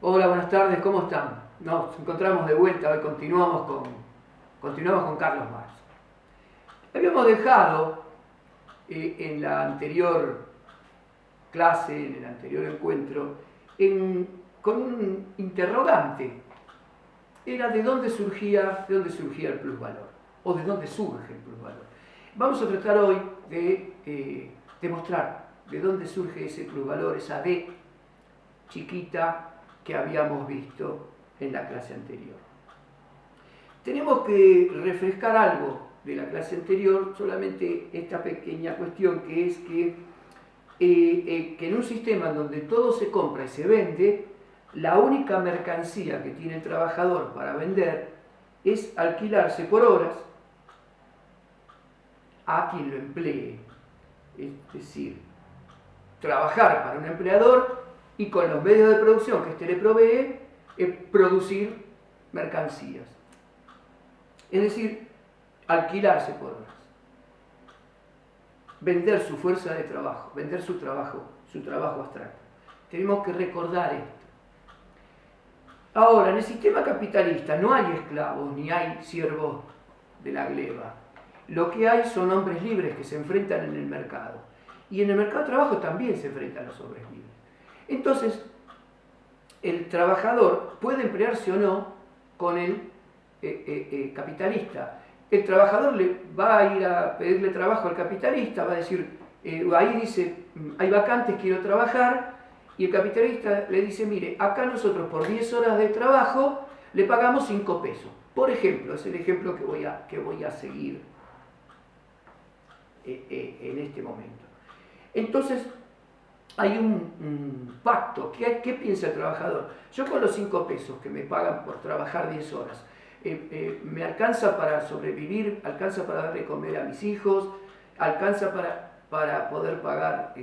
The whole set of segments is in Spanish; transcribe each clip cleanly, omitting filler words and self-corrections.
Hola, buenas tardes, ¿cómo están? Nos encontramos de vuelta, hoy continuamos con Carlos Marx. Habíamos dejado en la anterior clase, en el anterior encuentro, con un interrogante. Era de dónde surgía el plusvalor, o de dónde surge el plusvalor. Vamos a tratar hoy de demostrar de dónde surge ese plusvalor, esa D chiquita que habíamos visto en la clase anterior. Tenemos que refrescar algo de la clase anterior, solamente esta pequeña cuestión, que es que en un sistema donde todo se compra y se vende, la única mercancía que tiene el trabajador para vender es alquilarse por horas a quien lo emplee. Es decir, trabajar para un empleador y con los medios de producción que éste le provee, producir mercancías. Es decir, alquilarse por horas. Vender su fuerza de trabajo, vender su trabajo abstracto. Tenemos que recordar esto. Ahora, en el sistema capitalista no hay esclavos ni hay siervos de la gleba. Lo que hay son hombres libres que se enfrentan en el mercado. Y en el mercado de trabajo también se enfrentan los hombres libres. Entonces, el trabajador puede emplearse o no con el capitalista. El trabajador le va a ir a pedirle trabajo al capitalista, va a decir, ahí dice, hay vacantes, quiero trabajar, y el capitalista le dice, mire, acá nosotros por 10 horas de trabajo le pagamos 5 pesos. Por ejemplo, es el ejemplo que voy a seguir en este momento. Entonces, hay un pacto. ¿Qué piensa el trabajador? Yo con los 5 pesos que me pagan por trabajar 10 horas, me alcanza para sobrevivir, alcanza para darle comer a mis hijos, alcanza para poder pagar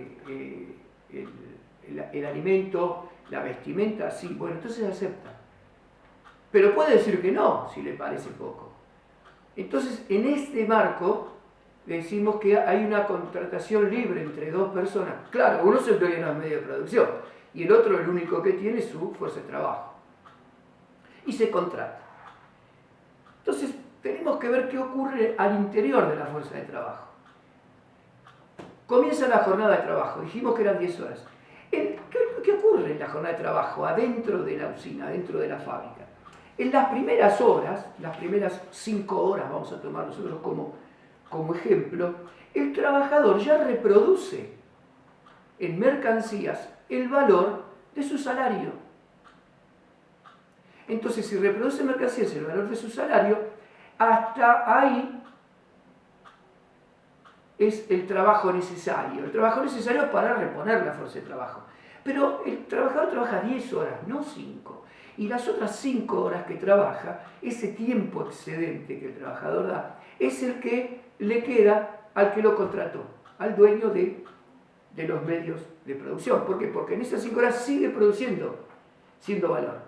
el alimento, la vestimenta, sí, bueno, entonces acepta. Pero puede decir que no, si le parece poco. Entonces, en este marco, decimos que hay una contratación libre entre dos personas. Claro, uno se emplea en los medios de producción y el otro, el único que tiene, es su fuerza de trabajo. Y se contrata. Entonces, tenemos que ver qué ocurre al interior de la fuerza de trabajo. Comienza la jornada de trabajo, dijimos que eran 10 horas. ¿Qué ocurre en la jornada de trabajo adentro de la usina, adentro de la fábrica? En las primeras horas, las primeras 5 horas, vamos a tomar nosotros como ejemplo, el trabajador ya reproduce en mercancías el valor de su salario. Entonces, si reproduce en mercancías el valor de su salario, hasta ahí es el trabajo necesario. El trabajo necesario para reponer la fuerza de trabajo. Pero el trabajador trabaja 10 horas, no 5. Y las otras 5 horas que trabaja, ese tiempo excedente que el trabajador da, es el que le queda al que lo contrató, al dueño de los medios de producción. ¿Por qué? Porque en esas 5 horas sigue produciendo, siendo valor.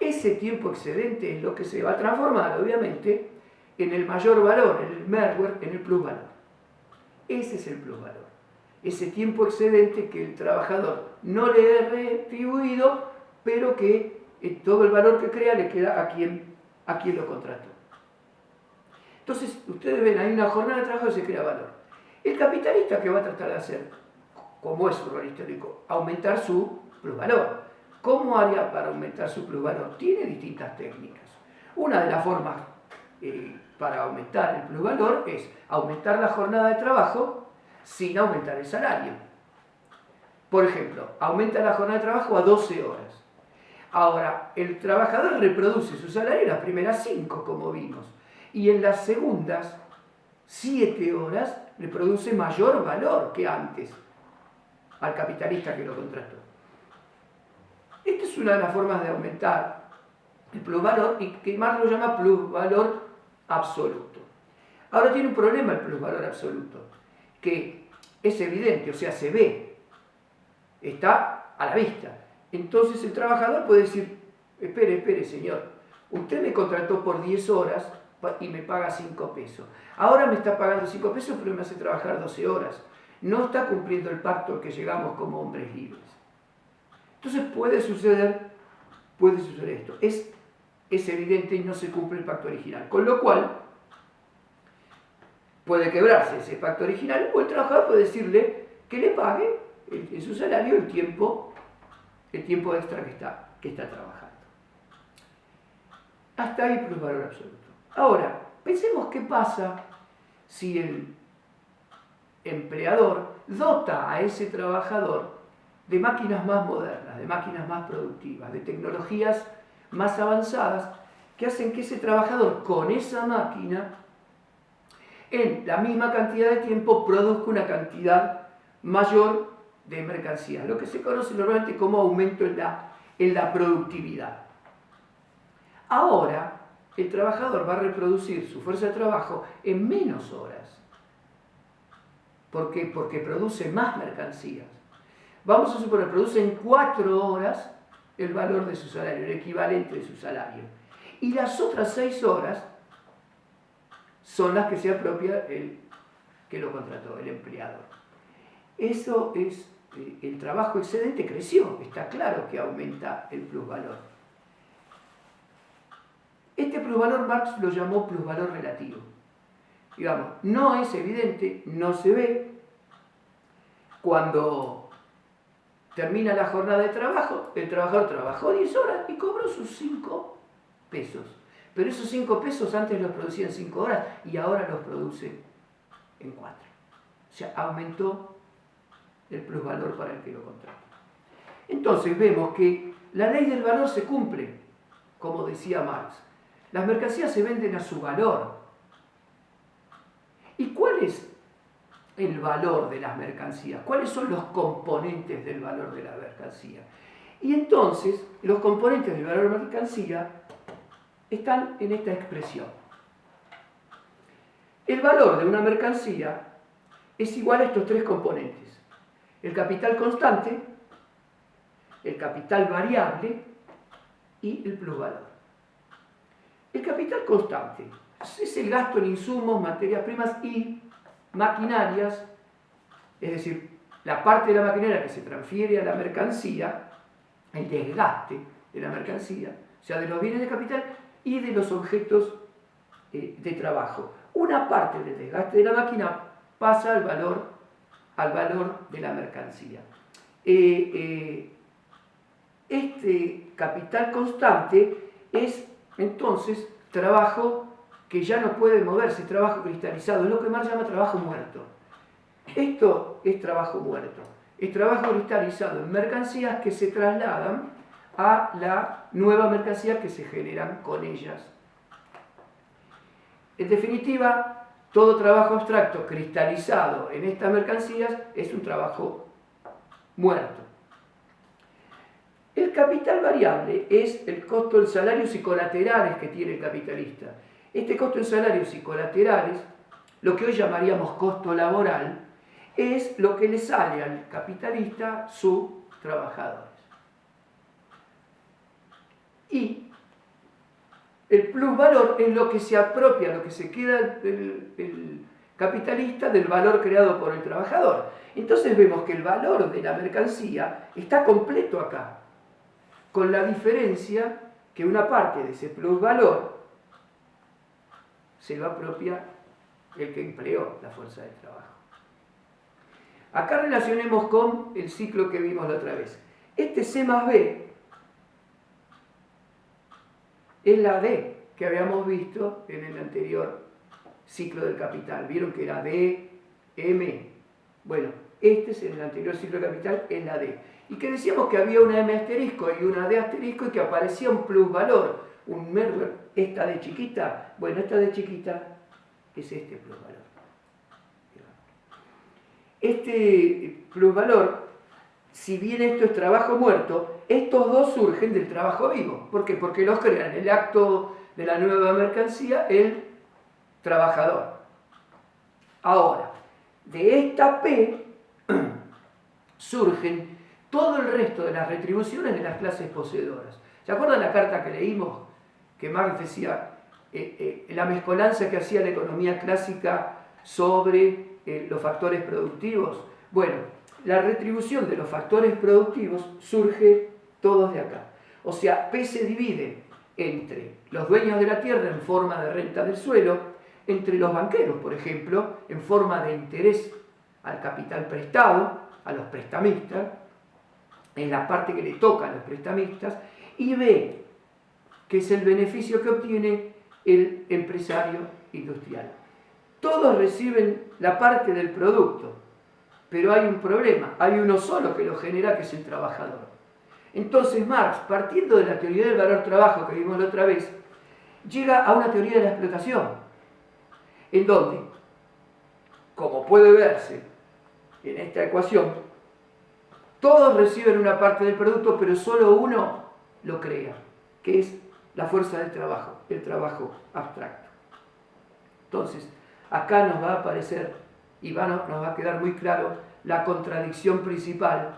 Ese tiempo excedente es lo que se va a transformar, obviamente, en el mayor valor, en el Merwer, en el plusvalor. Ese es el plusvalor. Ese tiempo excedente que el trabajador no le es retribuido, pero que todo el valor que crea le queda a quien lo contrató. Entonces, ustedes ven, hay una jornada de trabajo y se crea valor. El capitalista, ¿qué va a tratar de hacer? Como es su rol histórico, aumentar su plusvalor. ¿Cómo haría para aumentar su plusvalor? Tiene distintas técnicas. Una de las formas para aumentar el plusvalor es aumentar la jornada de trabajo sin aumentar el salario. Por ejemplo, aumenta la jornada de trabajo a 12 horas. Ahora, el trabajador reproduce su salario en las primeras 5, como vimos, y en las segundas 7 horas le produce mayor valor que antes al capitalista que lo contrató. Esta es una de las formas de aumentar el plusvalor y que Marx lo llama plusvalor absoluto. Ahora tiene un problema el plusvalor absoluto, que es evidente, o sea, se ve, está a la vista. Entonces el trabajador puede decir, espere, señor, usted me contrató por 10 horas y me paga 5 pesos. Ahora me está pagando 5 pesos, pero me hace trabajar 12 horas. No está cumpliendo el pacto al que llegamos como hombres libres. Entonces puede suceder puede suceder esto. Es evidente y no se cumple el pacto original. Con lo cual, puede quebrarse ese pacto original o el trabajador puede decirle que le pague en su salario el tiempo extra que está trabajando. Hasta ahí plusvalor absoluto. Ahora, pensemos qué pasa si el empleador dota a ese trabajador de máquinas más modernas, de máquinas más productivas, de tecnologías más avanzadas que hacen que ese trabajador con esa máquina en la misma cantidad de tiempo produzca una cantidad mayor de mercancías, lo que se conoce normalmente como aumento en la productividad. Ahora, el trabajador va a reproducir su fuerza de trabajo en menos horas. ¿Por qué? Porque produce más mercancías. Vamos a suponer, produce en 4 horas el valor de su salario, el equivalente de su salario. Y las otras 6 horas son las que se apropia el que lo contrató, el empleador. Eso es, el trabajo excedente creció, está claro que aumenta el plusvalor. Este plusvalor Marx lo llamó plusvalor relativo. Digamos, no es evidente, no se ve. Cuando termina la jornada de trabajo, el trabajador trabajó 10 horas y cobró sus 5 pesos. Pero esos 5 pesos antes los producía en 5 horas y ahora los produce en 4. O sea, aumentó el plusvalor para el que lo contrata. Entonces vemos que la ley del valor se cumple, como decía Marx. Las mercancías se venden a su valor. ¿Y cuál es el valor de las mercancías? ¿Cuáles son los componentes del valor de la mercancía? Y entonces, los componentes del valor de la mercancía están en esta expresión. El valor de una mercancía es igual a estos 3 componentes. El capital constante, el capital variable y el plusvalor. El capital constante es el gasto en insumos, materias primas y maquinarias, es decir, la parte de la maquinaria que se transfiere a la mercancía, el desgaste de la mercancía, o sea, de los bienes de capital y de los objetos de trabajo. Una parte del desgaste de la máquina pasa al valor de la mercancía. Este capital constante es entonces trabajo que ya no puede moverse, trabajo cristalizado, es lo que Marx llama trabajo muerto. Esto es trabajo muerto, es trabajo cristalizado en mercancías que se trasladan a la nueva mercancía que se generan con ellas. En definitiva, todo trabajo abstracto cristalizado en estas mercancías es un trabajo muerto. El capital variable es el costo en salarios y colaterales que tiene el capitalista. Este costo en salarios y colaterales, lo que hoy llamaríamos costo laboral, es lo que le sale al capitalista sus trabajadores. Y el plusvalor es lo que se apropia, lo que se queda el capitalista del valor creado por el trabajador. Entonces vemos que el valor de la mercancía está completo acá, con la diferencia que una parte de ese plusvalor se lo apropia el que empleó la fuerza de trabajo. Acá relacionemos con el ciclo que vimos la otra vez. Este C más B es la D que habíamos visto en el anterior ciclo del capital. Vieron que era D, M. Bueno, este es en el anterior ciclo del capital, es la D. Y que decíamos que había una M asterisco y una D asterisco y que aparecía un plusvalor, un merger. Esta D chiquita, bueno, esta D chiquita es este plusvalor. Este plusvalor, si bien esto es trabajo muerto, estos dos surgen del trabajo vivo. ¿Por qué? Porque los crean el acto de la nueva mercancía el trabajador. Ahora, de esta P surgen todo el resto de las retribuciones de las clases poseedoras. ¿Se acuerdan la carta que leímos? Que Marx decía la mezcolanza que hacía la economía clásica sobre los factores productivos. Bueno, la retribución de los factores productivos surge todos de acá. O sea, P se divide entre los dueños de la tierra en forma de renta del suelo, entre los banqueros, por ejemplo, en forma de interés al capital prestado, a los prestamistas, en la parte que le toca a los prestamistas, y B, que es el beneficio que obtiene el empresario industrial. Todos reciben la parte del producto, pero hay un problema, hay uno solo que lo genera, que es el trabajador. Entonces Marx, partiendo de la teoría del valor-trabajo que vimos la otra vez, llega a una teoría de la explotación, en donde, como puede verse en esta ecuación, todos reciben una parte del producto, pero solo uno lo crea, que es la fuerza del trabajo, el trabajo abstracto. Entonces, acá nos va a aparecer y nos va a quedar muy claro la contradicción principal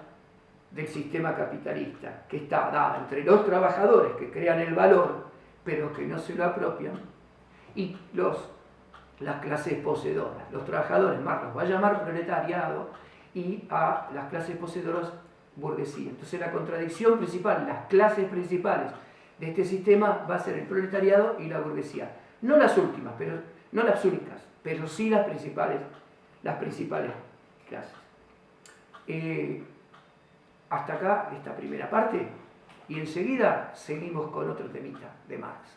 del sistema capitalista, que está dada entre los trabajadores que crean el valor, pero que no se lo apropian, y las clases poseedoras. Los trabajadores, Marx los va a llamar proletariado, y a las clases poseedoras, burguesía. Entonces la contradicción principal, las clases principales de este sistema va a ser el proletariado y la burguesía. No las últimas, pero no las únicas, pero sí las principales clases. Hasta acá esta primera parte, y enseguida seguimos con otro temita de Marx.